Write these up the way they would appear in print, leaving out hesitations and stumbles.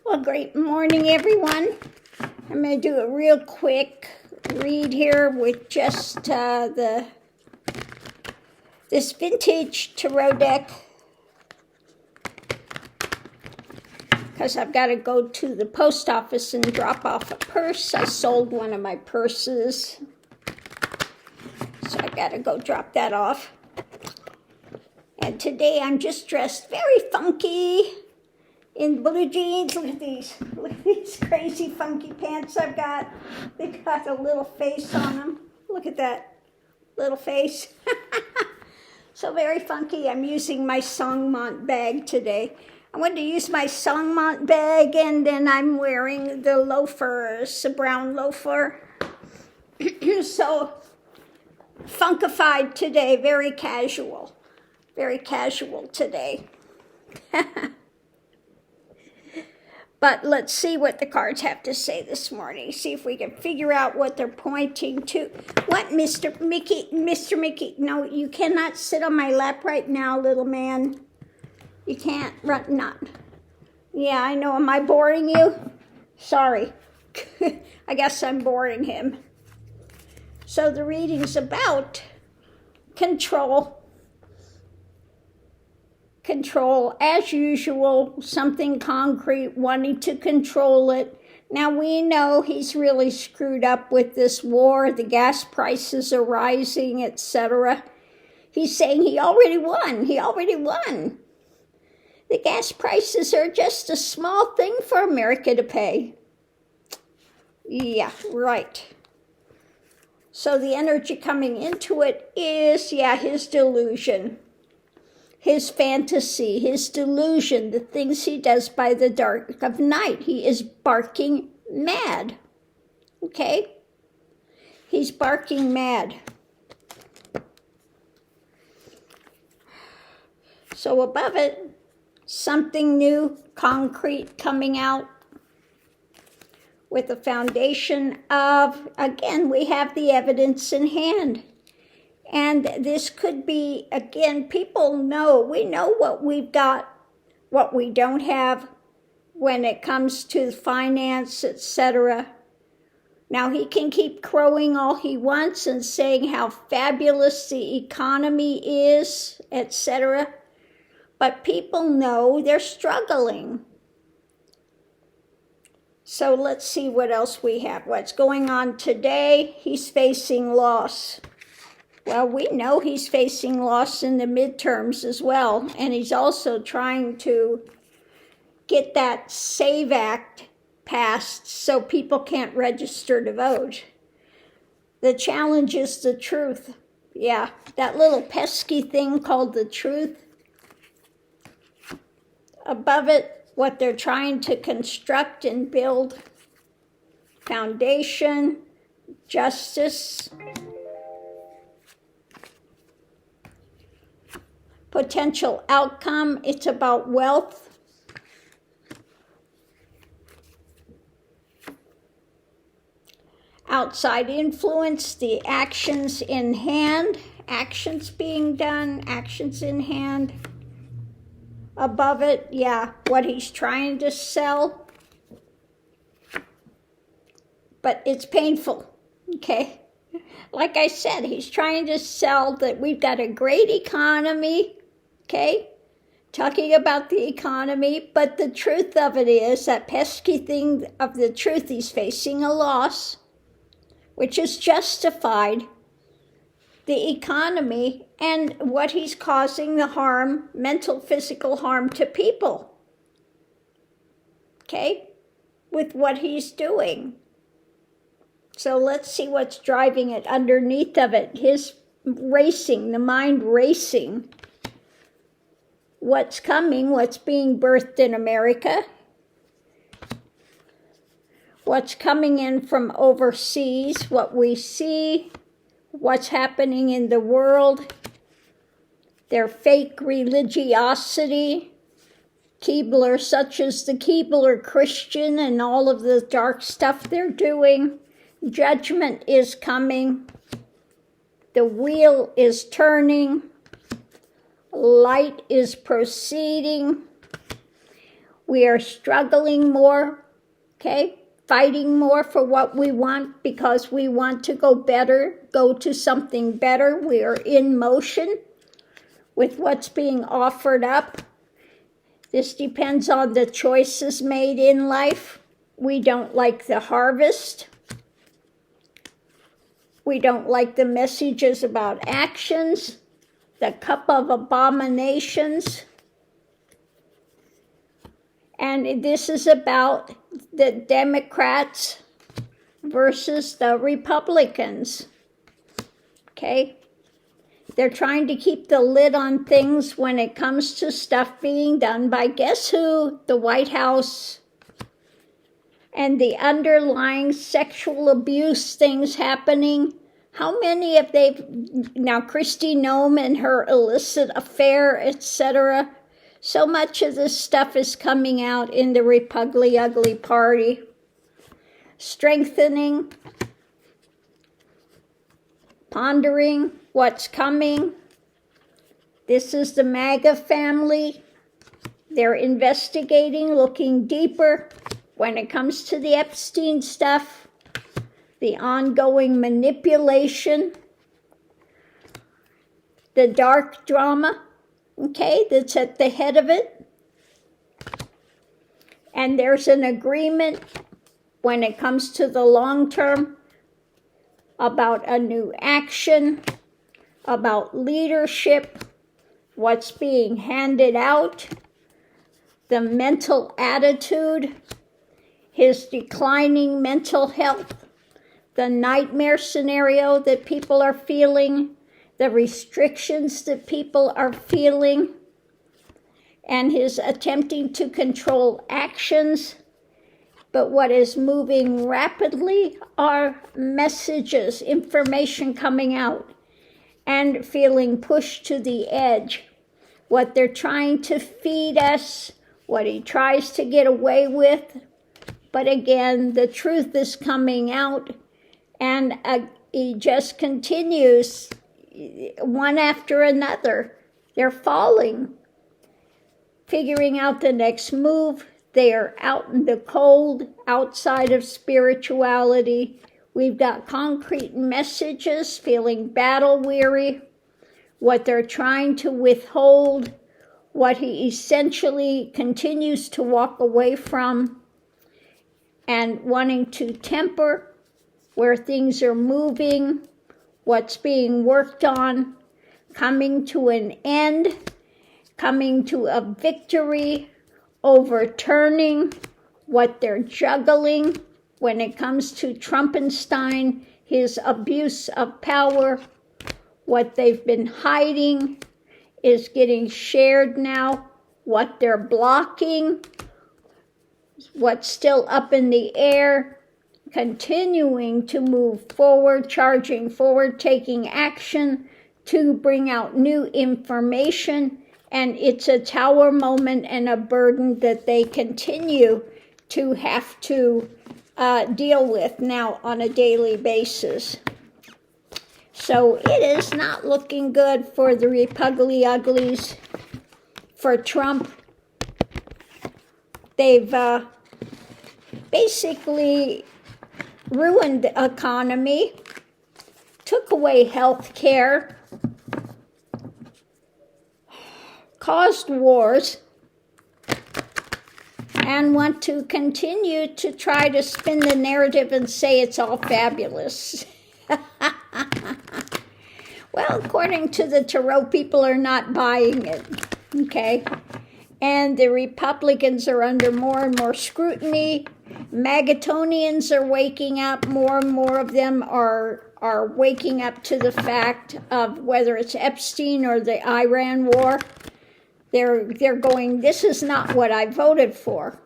Well, great morning, everyone. I'm going to do a real quick read here with just this vintage tarot deck, because I've got to go to the post office and drop off a purse. I sold one of my purses, so I got to go drop that off. And today I'm just dressed very funky in blue jeans. Look at these crazy funky pants I've got. They've got a little face on them. Look at that little face. So very funky. I'm using my Songmont bag today. I wanted to use my Songmont bag, and then I'm wearing the loafers, a brown loafer. So funkified today, very casual. Very casual today. But let's see what the cards have to say this morning. See if we can figure out what they're pointing to. What, Mr. Mickey? Mr. Mickey, no, you cannot sit on my lap right now, little man. You can't run, not. Yeah, I know. Am I boring you? Sorry. I guess I'm boring him. So the reading's about control. Control, as usual, something concrete, wanting to control it. Now we know he's really screwed up with this war, the gas prices are rising, etc. He's saying he already won, The gas prices are just a small thing for America to pay. Yeah, right. So the energy coming into it is, his delusion. His fantasy, his delusion, the things he does by the dark of night. He is barking mad. Okay? He's barking mad. So above it, something new, concrete coming out with a foundation of, again, we have the evidence in hand. And this could be, again, people know, we know what we've got, what we don't have when it comes to finance, etc. Now, he can keep crowing all he wants and saying how fabulous the economy is, etc. But people know they're struggling. So let's see what else we have. What's going on today? He's facing loss. Well, we know he's facing loss in the midterms as well, and he's also trying to get that SAVE Act passed so people can't register to vote. The challenge is the truth. Yeah, that little pesky thing called the truth. Above it, what they're trying to construct and build. Foundation, justice. Potential outcome, it's about wealth. Outside influence, the actions in hand, actions being done, actions in hand. Above it, what he's trying to sell. But it's painful, okay? Like I said, he's trying to sell that we've got a great economy. Okay, talking about the economy, but the truth of it is that pesky thing of the truth, he's facing a loss, which is justified, the economy, and what he's causing the harm, mental, physical harm to people. Okay, with what he's doing. So let's see what's driving it underneath of it. His racing, the mind racing. What's coming, what's being birthed in America, what's coming in from overseas, what we see, what's happening in the world, their fake religiosity, Keebler, such as the Keebler Christian and all of the dark stuff they're doing. Judgment is coming. The wheel is turning. Light is proceeding. We are struggling more, okay? Fighting more for what we want because we want to go better, go to something better. We are in motion with what's being offered up. This depends on the choices made in life. We don't like the harvest. We don't like the messages about actions, the cup of abominations. And this is about the Democrats versus the Republicans. Okay? They're trying to keep the lid on things when it comes to stuff being done by guess who? The White House. And the underlying sexual abuse things happening. How many of now Kristi Noem and her illicit affair, etc. So much of this stuff is coming out in the Repugly Ugly Party. Strengthening, pondering what's coming. This is the MAGA family. They're investigating, looking deeper when it comes to the Epstein stuff, the ongoing manipulation, the dark drama, okay, that's at the head of it. And there's an agreement when it comes to the long term about a new action, about leadership, what's being handed out, the mental attitude, his declining mental health, the nightmare scenario that people are feeling, the restrictions that people are feeling, and his attempting to control actions. But what is moving rapidly are messages, information coming out, and feeling pushed to the edge. What they're trying to feed us, what he tries to get away with. But again, the truth is coming out, and he just continues one after another. They're falling, figuring out the next move. They are out in the cold, outside of spirituality. We've got concrete messages, feeling battle weary, what they're trying to withhold, what he essentially continues to walk away from, and wanting to temper where things are moving, what's being worked on, coming to an end, coming to a victory, overturning what they're juggling when it comes to Trumpenstein, his abuse of power. What they've been hiding is getting shared now. What they're blocking, what's still up in the air, continuing to move forward, charging forward, taking action to bring out new information. And it's a tower moment and a burden that they continue to have to deal with now on a daily basis. So it is not looking good for the Repugly Uglies, for Trump. They've basically ruined the economy, took away health care, caused wars, and want to continue to try to spin the narrative and say it's all fabulous. Well, according to the Tarot, people are not buying it, okay? And the Republicans are under more and more scrutiny. Magatonians are waking up. More and more of them are waking up to the fact of whether it's Epstein or the Iran war. They're going, this is not what I voted for.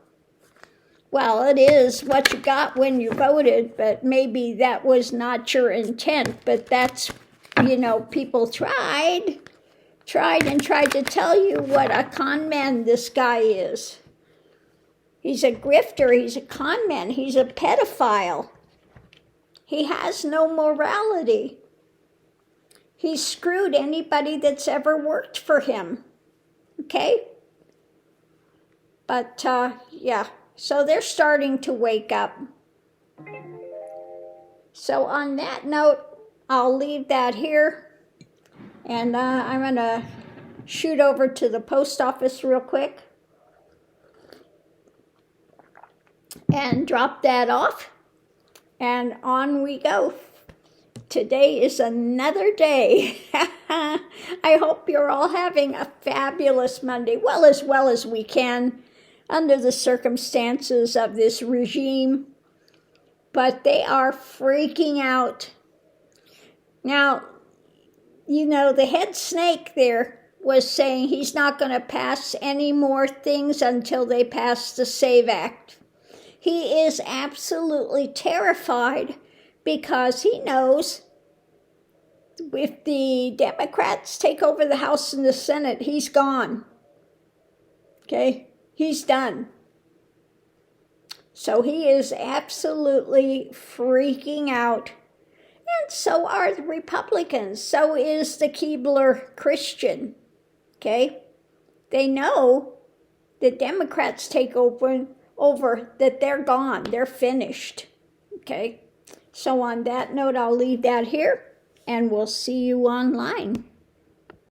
Well, it is what you got when you voted, but maybe that was not your intent. But that's, people tried to tell you what a con man this guy is. He's a grifter, he's a con man, he's a pedophile. He has no morality. He's screwed anybody that's ever worked for him. Okay? But, yeah, so they're starting to wake up. So on that note, I'll leave that here. And I'm going to shoot over to the post office real quick and drop that off. And on we go. Today is another day. I hope you're all having a fabulous Monday, well as we can under the circumstances of this regime. But they are freaking out. Now, you know, the head snake there was saying he's not going to pass any more things until they pass the SAVE Act. He is absolutely terrified because he knows if the Democrats take over the House and the Senate, he's gone. Okay? He's done. So he is absolutely freaking out. And so are the Republicans. So is the Keebler Christian. Okay? They know that Democrats take over that they're gone. They're finished. Okay? So on that note, I'll leave that here, and we'll see you online.